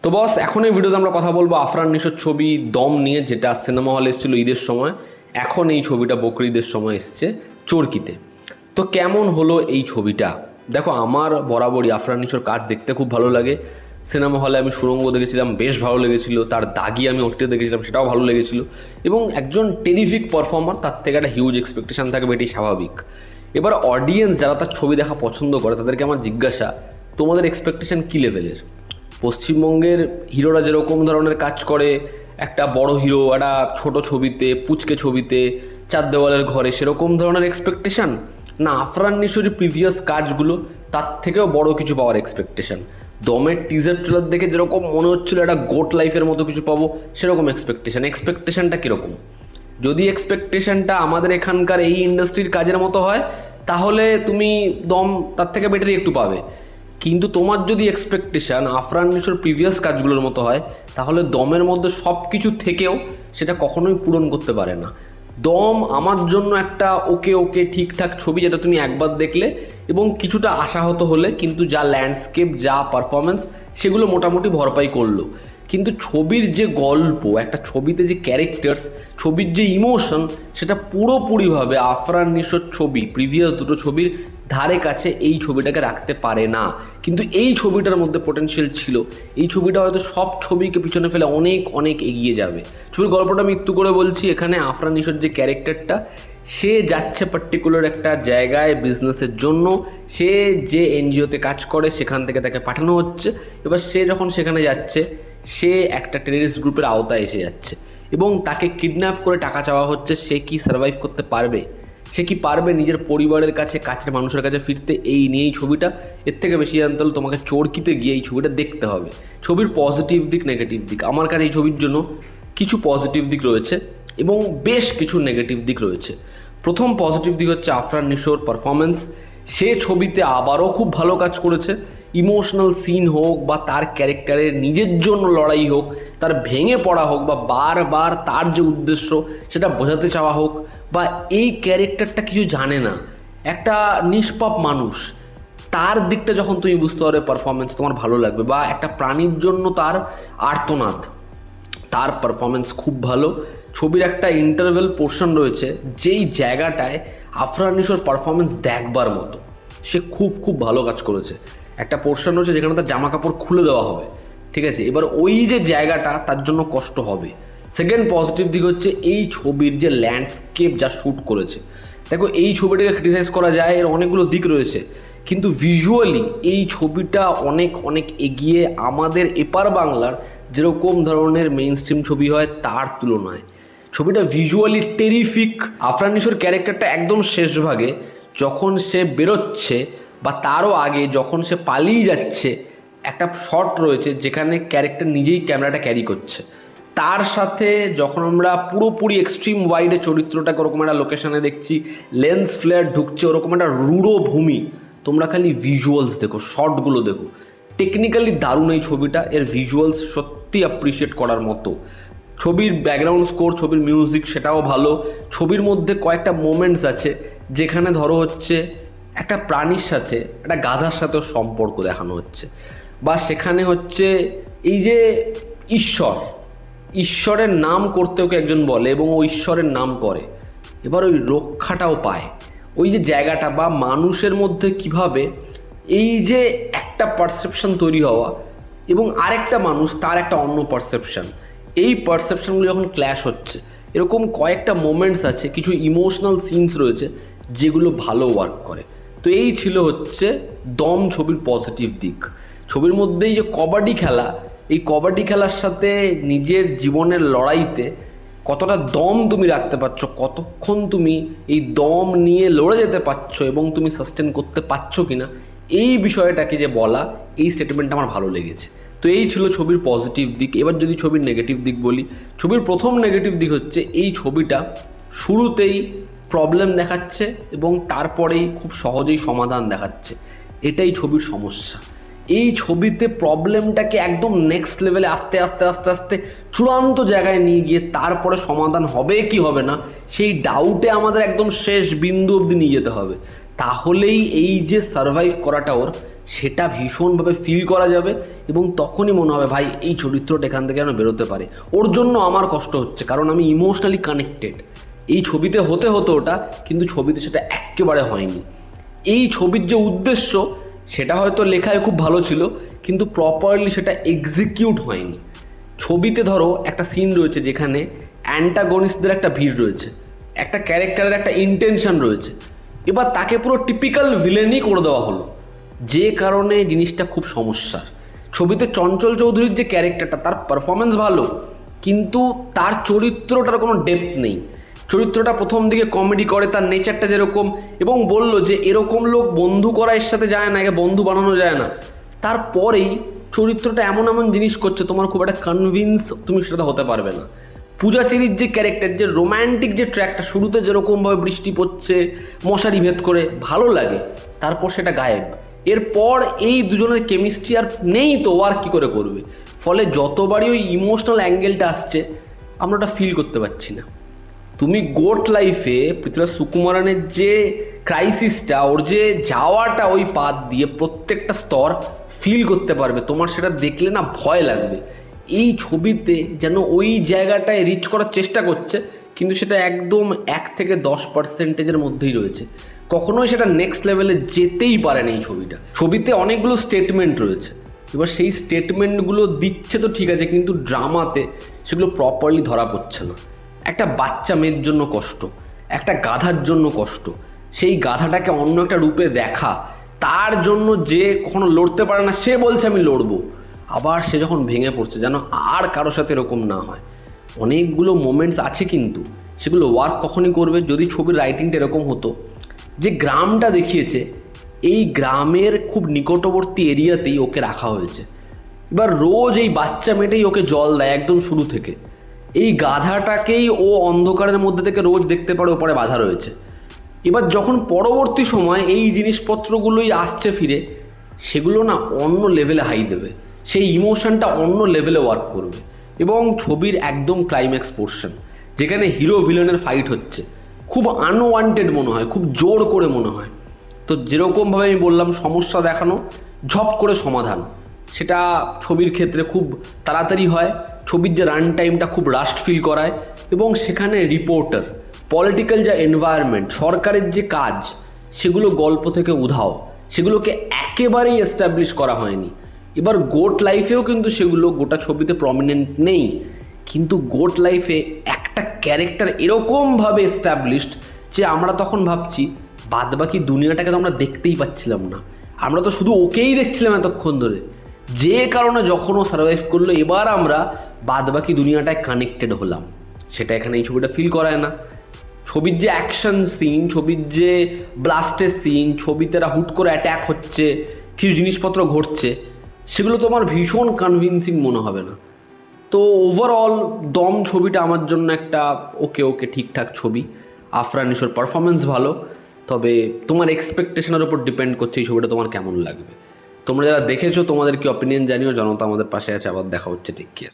তো বস, এখন এই ভিডিওতে আমরা কথা বলবো আফরান নিশোর ছবি দম নিয়ে, যেটা সিনেমা হলে এসেছিল ঈদের সময়। এখন এই ছবিটা বকরিদের সময় এসছে চরকিতে। তো কেমন হলো এই ছবিটা? দেখো, আমার বরাবরই আফরান নিশোর কাজ দেখতে খুব ভালো লাগে। সিনেমা হলে আমি সুড়ঙ্গ দেখেছিলাম, বেশ ভালো লেগেছিল। তার দাগি আমি ওটিতে দেখেছিলাম, সেটাও ভালো লেগেছিল। এবং একজন টেরিফিক পারফর্মার, তার থেকে একটা হিউজ এক্সপেকটেশন থাকবে, এটি স্বাভাবিক। এবার অডিয়েন্স যারা তার ছবি দেখা পছন্দ করে, তাদেরকে আমার জিজ্ঞাসা, তোমাদের এক্সপেকটেশন কী লেভেলের? পশ্চিমবঙ্গের হিরোরা যেরকম ধরনের কাজ করে, একটা বড় হিরো একটা ছোট ছবিতে, পুচকে ছবিতে, চার দেওয়ালের ঘরে, সেরকম ধরনের এক্সপেকটেশন, না আফরান নিশোরের প্রিভিয়াস কাজগুলো তার থেকেও বড় কিছু পাওয়ার এক্সপেকটেশন? দমের টিজার ট্রেলার দেখে যেরকম মনে হচ্ছিল একটা গোট লাইফের মতো কিছু পাবো, সেরকম এক্সপেকটেশনটা কীরকম? যদি এক্সপেকটেশনটা আমাদের এখানকার এই ইন্ডাস্ট্রির কাজের মতো হয়, তাহলে তুমি দম তার থেকে বেটারই একটু পাবে। কিন্তু তোমার যদি এক্সপেকটেশান আফরান নিশোর প্রিভিয়াস কাজগুলোর মতো হয়, তাহলে দমের মধ্যে সব কিছু থেকেও সেটা কখনোই পূরণ করতে পারে না। দম আমার জন্য একটা ওকে ওকে ঠিকঠাক ছবি, যেটা তুমি একবার দেখলে এবং কিছুটা আশাহত হলে, কিন্তু যা ল্যান্ডস্কেপ, যা পারফরমেন্স, সেগুলো মোটামুটি ভরপাই করলো। কিন্তু ছবির যে গল্প, একটা ছবিতে যে ক্যারেক্টার্স, ছবির যে ইমোশন, সেটা পুরোপুরিভাবে আফরান নিশোর ছবি, প্রিভিয়াস দুটো ছবির ধারে কাছে এই ছবিটাকে রাখতে পারে না। কিন্তু এই ছবিটার মধ্যে পোটেনশিয়াল ছিল। এই ছবিটা হয়তো সব ছবিকে পিছনে ফেলে অনেক অনেক এগিয়ে যাবে। ছবির গল্পটা আমি একটু করে বলছি। এখানে আফরান নিশোর যে ক্যারেক্টারটা, সে যাচ্ছে পার্টিকুলার একটা জায়গায় বিজনেসের জন্য। সে যে এনজিওতে কাজ করে, সেখান থেকে তাকে পাঠানো হচ্ছে। এবার সে যখন সেখানে যাচ্ছে, সে একটা টেররিস্ট গ্রুপের আওতায় এসে যাচ্ছে এবং তাকে কিডন্যাপ করে টাকা চাওয়া হচ্ছে। সে কি সার্ভাইভ করতে পারবে? সে কি পারবে নিজের পরিবারের কাছে, কাছের মানুষের কাছে ফিরতে? এই নিয়েই ছবিটা। এর থেকে বেশি জানতে হলে তোমাকে চরকিতে গিয়ে এই ছবিটা দেখতে হবে। ছবির পজিটিভ দিক, নেগেটিভ দিক, আমার কাছে এই ছবির জন্য কিছু পজিটিভ দিক রয়েছে এবং বেশ কিছু নেগেটিভ দিক রয়েছে। প্রথম পজিটিভ দিক হচ্ছে আফরান নিশোর পারফরমেন্স। সে ছবিতে আবারও খুব ভালো কাজ করেছে। ইমোশনাল সিন হোক বা তার ক্যারেক্টারের নিজের জন্য লড়াই হোক, তার ভেঙে পড়া হোক, বা বারবার তার যে উদ্দেশ্য সেটা বোঝাতে চাওয়া হোক, বা এই ক্যারেক্টারটা কিছু জানে না, একটা নিষ্পাপ মানুষ, তার দিকটা যখন তুমি বুঝতে পারবে, পারফরমেন্স তোমার ভালো লাগবে। বা একটা প্রাণীর জন্য তার আর্তনাদ, তার পারফরমেন্স খুব ভালো। ছবির একটা ইন্টারভেল পোর্শন রয়েছে, যেই জায়গাটায় আফরান নিশোর পারফরমেন্স দেখবার মতো। সে খুব খুব ভালো কাজ করেছে। একটা পোর্শন রয়েছে যেখানে তার জামা কাপড় খুলে দেওয়া হবে, ঠিক আছে? এবার ওই যে জায়গাটা, তার জন্য কষ্ট হবে। সেকেন্ড পজিটিভ দিক হচ্ছে এই ছবির যে ল্যান্ডস্কেপ যা শ্যুট করেছে। দেখো, এই ছবিটাকে ক্রিটিসাইজ করা যায়, এর অনেকগুলো দিক রয়েছে, কিন্তু ভিজুয়ালি এই ছবিটা অনেক অনেক এগিয়ে আমাদের এপার বাংলার যেরকম ধরনের মেইন স্ট্রিম ছবি হয় তার তুলনায়। ছবিটা ভিজুয়ালি টেরিফিক। আফরান নিশোর ক্যারেক্টারটা একদম শেষ ভাগে, যখন সে বেরোচ্ছে বা তারও আগে যখন সে পালিয়ে যাচ্ছে, একটা শট রয়েছে যেখানে ক্যারেক্টার নিজেই ক্যামেরাটা ক্যারি করছে। তার সাথে যখন আমরা পুরোপুরি এক্সট্রিম ওয়াইডে চরিত্রটাকে ওরকম একটা লোকেশনে দেখছি, লেন্স ফ্লেয়ার ঢুকছে, ওরকম একটা রূঢ় ভূমি, তোমরা খালি ভিজুয়ালস দেখো, শটগুলো দেখো। টেকনিক্যালি দারুণ এই ছবিটা, এর ভিজুয়ালস সত্যি অ্যাপ্রিসিয়েট করার মতো। ছবির ব্যাকগ্রাউন্ড স্কোর, ছবির মিউজিক, সেটাও ভালো। ছবির মধ্যে কয়েকটা মোমেন্টস আছে যেখানে ধরো হচ্ছে একটা প্রাণীর সাথে, একটা গাধার সাথেও সম্পর্ক দেখানো হচ্ছে, বা সেখানে হচ্ছে এই যে ঈশ্বরের নাম করতে ওকে একজন বলে এবং ওই ঈশ্বরের নাম করে, এবার ওই রক্ষাটাও পায়। ওই যে জায়গাটা, বা মানুষের মধ্যে কিভাবে এই যে একটা পারসেপশন তৈরি হওয়া এবং আরেকটা মানুষ তার একটা অন্য পারসেপশন, এই পারসেপশনগুলো যখন ক্ল্যাশ হচ্ছে, এরকম কয়েকটা মোমেন্টস আছে, কিছু ইমোশনাল সিনস রয়েছে যেগুলো ভালো ওয়ার্ক করে। তো এই ছিল হচ্ছে দম ছবির পজিটিভ দিক। ছবির মধ্যেই যে কবাডি খেলা, এই কবাডি খেলার সাথে নিজের জীবনের লড়াইতে কতটা দম তুমি রাখতে পারছো, কতক্ষণ তুমি এই দম নিয়ে লড়ে যেতে পারছো এবং তুমি সাস্টেন করতে পারছো কিনা, এই বিষয়টাকে যে বলা, এই স্টেটমেন্টটা আমার ভালো লেগেছে। তো এই ছিল ছবির পজিটিভ দিক। এবার যদি ছবির নেগেটিভ দিক বলি, ছবির প্রথম নেগেটিভ দিক হচ্ছে এই ছবিটা শুরুতেই প্রবলেম দেখাচ্ছে এবং তারপরেই খুব সহজেই সমাধান দেখাচ্ছে। এটাই ছবির সমস্যা। এই ছবিতে প্রবলেমটাকে একদম নেক্সট লেভেলে আস্তে আস্তে আস্তে আস্তে চূড়ান্ত জায়গায় নিয়ে গিয়ে তারপরে সমাধান হবে কি হবে না, সেই ডাউটে আমাদের একদম শেষ বিন্দু অবধি নিয়ে যেতে হবে। তাহলেই এই যে সারভাইভ করাটা ওর, সেটা ভীষণভাবে ফিল করা যাবে এবং তখনই মনে হবে ভাই এই চরিত্রটা এখান থেকে যেন বেরোতে পারে। ওর জন্য আমার কষ্ট হচ্ছে, কারণ আমি ইমোশনালি কানেক্টেড। এই ছবিতে হতে হতো ওটা, কিন্তু ছবিতে সেটা একেবারে হয়নি। এই ছবির যে উদ্দেশ্য সেটা হয়তো লেখায় খুব ভালো ছিল, কিন্তু প্রপারলি সেটা এক্সিকিউট হয়নি। ছবিতে ধরো একটা সিন রয়েছে যেখানে অ্যান্টাগনিস্টদের একটা ভিড় রয়েছে, একটা ক্যারেক্টারের একটা ইন্টেনশন রয়েছে, এবার তাকে পুরো টিপিক্যাল ভিলেনই করে দেওয়া হলো, যে কারণে জিনিসটা খুব সমস্যার। ছবিতে চঞ্চল চৌধুরীর যে ক্যারেক্টারটা, তার পারফরমেন্স ভালো, কিন্তু তার চরিত্রটার কোনো ডেপথ নেই। চরিত্রটা প্রথম দিকে কমেডি করে, তার নেচারটা যেরকম, এবং বলল যে এরকম লোক বন্ধু করা এর সাথে যায় না, একে বন্ধু বানানো যায় না। তারপরেই চরিত্রটা এমন এমন জিনিস করছে তোমার খুব একটা কনভিন্স তুমি সেটা হতে পারবে না। পূজাচেরির যে ক্যারেক্টার, যে রোম্যান্টিক যে ট্র্যাকটা, শুরুতে যেরকমভাবে বৃষ্টি পড়ছে মশারি ভেদ করে ভালো লাগে, তারপর সেটা গায়েব। এরপর এই দুজনের কেমিস্ট্রি আর নেই, তো আর কী করে করবে? ফলে যতবারই ওই ইমোশনাল অ্যাঙ্গেলটা আসছে আমরা ওটা ফিল করতে পারছি না। তুমি গোট লাইফে পৃথ্বীরাজ সুকুমারানের যে ক্রাইসিসটা, ওর যে যাওয়াটা ওই পাত দিয়ে প্রত্যেকটা স্তর ফিল করতে পারবে, তোমার সেটা দেখলে না ভয় লাগবে। এই ছবিতে যেন ওই জায়গাটায় রিচ করার চেষ্টা করছে, কিন্তু সেটা একদম 1-10%-এর মধ্যেই রয়েছে। কখনোই সেটা নেক্সট লেভেলে যেতেই পারে না এই ছবিটা। ছবিতে অনেকগুলো স্টেটমেন্ট রয়েছে, এবার সেই স্টেটমেন্টগুলো দিচ্ছে তো ঠিক আছে, কিন্তু ড্রামাতে সেগুলো প্রপারলি ধরা পড়ছে না। একটা বাচ্চা মেয়ের জন্য কষ্ট, একটা গাধার জন্য কষ্ট, সেই গাধাটাকে অন্য একটা রূপে দেখা, তার জন্য যে কখনো লড়তে পারে না সে বলছে আমি লড়বো, আবার সে যখন ভেঙে পড়ছে যেন আর কারোর সাথে এরকম না হয়। অনেকগুলো মোমেন্টস আছে, কিন্তু সেগুলো ওয়ার্ক কখনই করবে যদি ছবির রাইটিংটা এরকম হতো যে গ্রামটা দেখিয়েছে, এই গ্রামের খুব নিকটবর্তী এরিয়াতেই ওকে রাখা হয়েছে। এবার রোজ এই বাচ্চা মেয়েটাই ওকে জল দেয় একদম শুরু থেকে। এই গাধাটাকেই ও অন্ধকারের মধ্যে থেকে রোজ দেখতে পারে ওপরে বাধা রয়েছে। এবার যখন পরবর্তী সময় এই জিনিসপত্রগুলোই আসছে ফিরে, সেগুলো না অন্য লেভেলে হাই দেবে, সেই ইমোশনটা অন্য লেভেলে ওয়ার্ক করবে। এবং ছবির একদম ক্লাইম্যাক্স পোর্শন, যেখানে হিরো ভিলেনের ফাইট হচ্ছে, খুব আনওয়ান্টেড মনে হয়, খুব জোর করে মনে হয়। তো যেরকমভাবে আমি বললাম সমস্যা দেখানো, ঝপ করে সমাধান, সেটা ছবির ক্ষেত্রে খুব তাড়াতাড়ি হয়। ছবির যে রান টাইমটা খুব রাস্ট ফিল করায়, এবং সেখানে রিপোর্টার, পলিটিক্যাল যে এনভায়রনমেন্ট, সরকারের যে কাজ, সেগুলো গল্প থেকে উধাও, সেগুলোকে একেবারেই এস্টাবলিশ করা হয়নি। এবার গোট লাইফেও কিন্তু সেগুলো গোটা ছবিতে প্রমিনেন্ট নেই, কিন্তু গোট লাইফে একটা ক্যারেক্টার এরকমভাবে এস্টাবলিশড যে আমরা তখন ভাবছি বাদবাকি দুনিয়াটাকে তো আমরা দেখতেই পাচ্ছিলাম না, আমরা তো শুধু ওকেই দেখছিলাম এতক্ষণ ধরে, যে কারণে যখন ও সার্ভাইভ করলো এবার আমরা বাদবাকি দুনিয়াটায় কানেক্টেড হলাম। সেটা এখানে এই ছবিটা ফিল করায় না। ছবির যে অ্যাকশন সিন, ছবির যে ব্লাস্টের সিন, ছবিতে হুট করে অ্যাট্যাক হচ্ছে, কিছু জিনিসপত্র ঘটছে, সেগুলো তোমার ভীষণ কনভিন্সিং মনে হবে না। তো ওভারঅল দম ছবিটা আমার জন্য একটা ওকে ঠিকঠাক ছবি। আফরান নিশোর পারফরমেন্স ভালো, তবে তোমার এক্সপেকটেশনের উপর ডিপেন্ড করছে এই ছবিটা তোমার কেমন লাগবে। তোমরা যারা দেখেছো তোমাদের কি অপিনিয়ন জানিও। জনতা আমাদের পাশে আছে, আবার দেখা হচ্ছে, টেক কেয়ার।